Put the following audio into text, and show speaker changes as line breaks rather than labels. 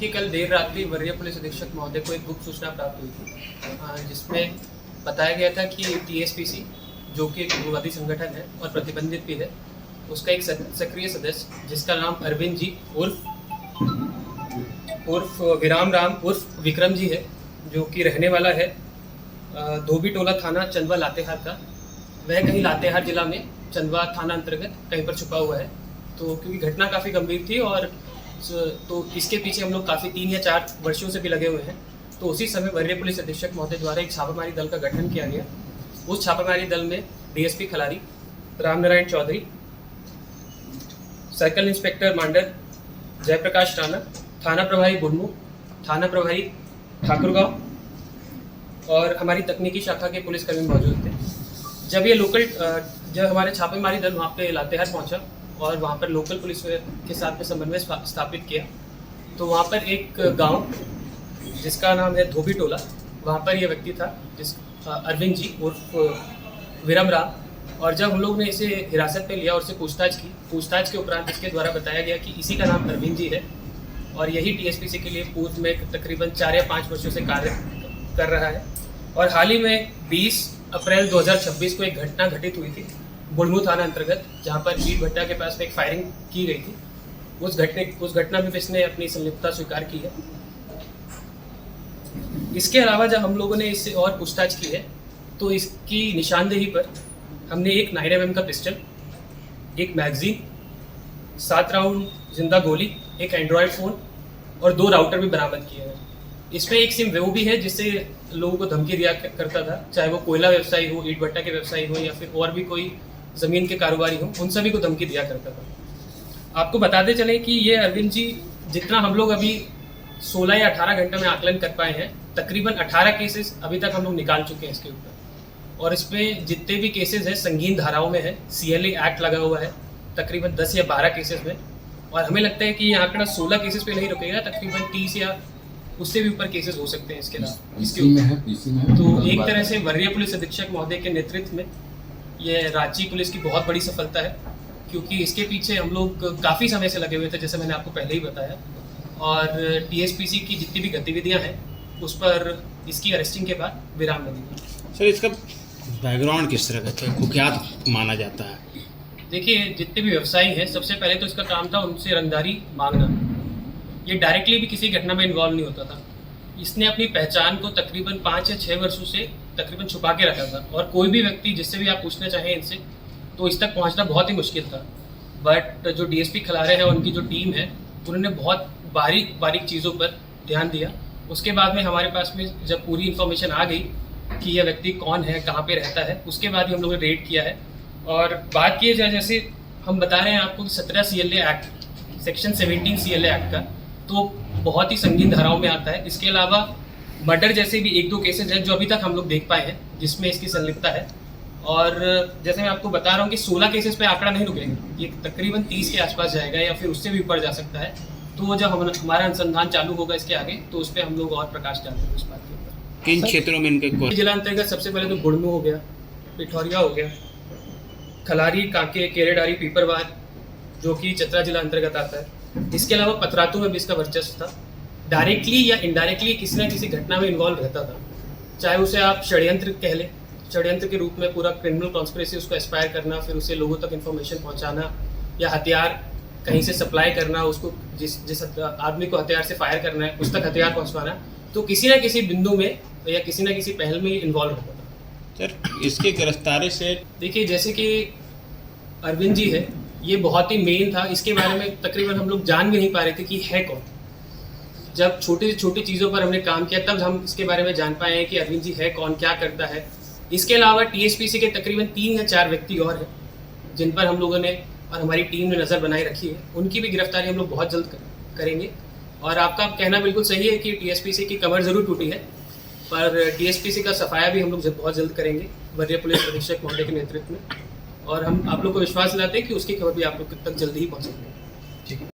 देखिए, कल देर रात्रि वरीय पुलिस अधीक्षक महोदय को एक गुप्त सूचना प्राप्त हुई थी, जिसमें बताया गया था कि टीएसपीसी, जो कि एक उग्रवादी संगठन है और प्रतिबंधित भी है, उसका एक सक्रिय सदस्य जिसका नाम अरविंद जी उर्फ विराम राम उर्फ विक्रम जी है, जो कि रहने वाला है धोबी टोला थाना चंदवा लातेहार का। वह कहीं लातेहार जिला में चंदवा थाना अंतर्गत कहीं पर छुपा हुआ है। तो क्योंकि घटना काफ़ी गंभीर थी और तो इसके पीछे हम लोग काफ़ी 3 या 4 वर्षों से भी लगे हुए हैं, तो उसी समय वरीय पुलिस अधीक्षक महोदय द्वारा एक छापामारी दल का गठन किया गया। उस छापामारी दल में DSP Khalari Ramnarayan Chaudhary, circle inspector Mandar Jayprakash Rana, थाना प्रभारी बुढ़मू, थाना प्रभारी ठाकुरगांव और हमारी तकनीकी शाखा के पुलिसकर्मी मौजूद थे। जब हमारे छापेमारी दल वहाँ पे लातेहार पहुँचा और वहाँ पर लोकल पुलिस के साथ में समन्वय स्थापित किया, तो वहाँ पर एक गांव जिसका नाम है धोबी टोला, वहाँ पर यह व्यक्ति था जिस अरविंद जी उर्फ विरम राम। और जब हम लोग ने इसे हिरासत में लिया और इससे पूछताछ के उपरांत इसके द्वारा बताया गया कि इसी का नाम अरविंद जी है और यही टीएसपीसी के लिए पूर्व में तकरीबन 4 या 5 वर्षों से कार्य कर रहा है। और हाल ही में 20 अप्रैल 2026 को एक घटना घटित हुई थी बुढ़मू थाना अंतर्गत, जहाँ पर ईट भट्टा के पास में एक फायरिंग की गई थी। उस घटना में इसने अपनी संलिप्तता स्वीकार की है। इसके अलावा जब हम लोगों ने इससे और पूछताछ की है, तो इसकी निशानदेही पर हमने एक 9mm का पिस्टल, एक मैगजीन, 7 राउंड जिंदा गोली, एक एंड्रॉयड फ़ोन और 2 राउटर भी बरामद किए हैं। इसमें एक सिम वो भी है जिससे लोगों को धमकी दिया करता था, चाहे वो कोयला व्यवसायी हो, ईट भट्टा के व्यवसायी हो या फिर और भी कोई ज़मीन के कारोबारी हो, उन सभी को धमकी दिया करता था। आपको बताते चलें कि ये अरविंद जी, जितना हम लोग अभी 16 या 18 घंटे में आकलन कर पाए हैं, तकरीबन 18 केसेस अभी तक हम लोग निकाल चुके हैं इसके ऊपर। और इसमें जितने भी केसेस हैं संगीन धाराओं में है, CLA एक्ट लगा हुआ है तकरीबन 10 या 12 केसेस में। और हमें लगता है कि ये आंकड़ा 16 केसेस पे नहीं रुकेगा, तकरीबन 30 या उससे भी ऊपर केसेस हो सकते हैं इसके अलावा। तो एक तरह से वरीय पुलिस अधीक्षक महोदय के नेतृत्व में ये रांची पुलिस की बहुत बड़ी सफलता है, क्योंकि इसके पीछे हम लोग काफ़ी समय से लगे हुए थे, जैसे मैंने आपको पहले ही बताया। और टीएसपीसी की जितनी भी गतिविधियां हैं उस पर इसकी अरेस्टिंग के बाद विराम लगी।
सर, इसका बैकग्राउंड किस तरह का है, कुख्यात माना जाता है?
देखिए, जितने भी व्यवसायी हैं, सबसे पहले तो इसका काम था उनसे रंगदारी मांगना। ये डायरेक्टली भी किसी घटना में इन्वॉल्व नहीं होता था। इसने अपनी पहचान को तकरीबन 5 या 6 वर्षों से तकरीबन छुपा के रखा था, और कोई भी व्यक्ति जिससे भी आप पूछना चाहें इनसे, तो इस तक पहुंचना बहुत ही मुश्किल था। बट जो डीएसपी खलारे हैं, उनकी जो टीम है, उन्होंने बहुत बारीक चीज़ों पर ध्यान दिया। उसके बाद में हमारे पास में जब पूरी इन्फॉर्मेशन आ गई कि यह व्यक्ति कौन है, कहाँ पे रहता है, उसके बाद ही हम लोगों ने रेड किया है। और बात की जाए, जैसे हम बता रहे हैं आपको 17 CLA act, section 17 CLA act का, तो बहुत ही संगीन धाराओं में आता है। इसके अलावा मर्डर जैसे भी 1-2 केसेज हैं जो अभी तक हम लोग देख पाए हैं जिसमें इसकी संलिप्तता है। और जैसे मैं आपको बता रहा हूँ कि 16 केसेस पे आंकड़ा नहीं रुकेगा, ये तकरीबन 30 के आसपास जाएगा या फिर उससे भी ऊपर जा सकता है। तो जब हमारा अनुसंधान चालू होगा इसके आगे, तो उस पर हम लोग और प्रकाश डालेंगे इस बात के ऊपर।
किन क्षेत्रों में इनके
जिला अंतर्गत सबसे पहले तो बुढ़मू हो गया, पिठौरिया हो गया, खलारी, कांके, केरेडारी, पीपरवार, जो कि चतरा जिला अंतर्गत आता है। इसके अलावा पतरातू में भी इसका वर्चस्व था। डायरेक्टली या इनडायरेक्टली किसी न किसी घटना में इन्वॉल्व रहता था, चाहे उसे आप षड्यंत्र कह लें, षड्यंत्र के रूप में पूरा क्रिमिनल कॉन्स्पिरेसी उसको एस्पायर करना, फिर उसे लोगों तक इन्फॉर्मेशन पहुंचाना, या हथियार कहीं से सप्लाई करना, उसको जिस आदमी को हथियार से फायर करना है उस तक हथियार पहुंचवाना, तो किसी न किसी बिंदु में या किसी न किसी पहल में इन्वॉल्व रहता था।
सर, इसके गिरफ्तारी से
देखिए, जैसे कि अरविंद जी है, ये बहुत ही मेन था। इसके बारे में तकरीबन हम लोग जान भी नहीं पा रहे थे कि है कौन। जब छोटी से छोटी चीज़ों पर हमने काम किया, तब हम इसके बारे में जान पाए हैं कि अरविंद जी है कौन, क्या करता है। इसके अलावा टीएसपीसी के तकरीबन 3 या 4 व्यक्ति और हैं जिन पर हम लोगों ने और हमारी टीम ने नज़र बनाए रखी है। उनकी भी गिरफ्तारी हम लोग बहुत जल्द करेंगे। और आपका कहना बिल्कुल सही है कि टीएसपीसी की कमर ज़रूर टूटी है, पर टीएसपीसी का सफाया भी हम लोग बहुत जल्द करेंगे वरीय पुलिस अधीक्षक महोदय के नेतृत्व में। और हम आप लोग को विश्वास दिलाते हैं कि उसकी खबर भी आप लोग तक जल्दी ही पहुँचेगी। ठीक है।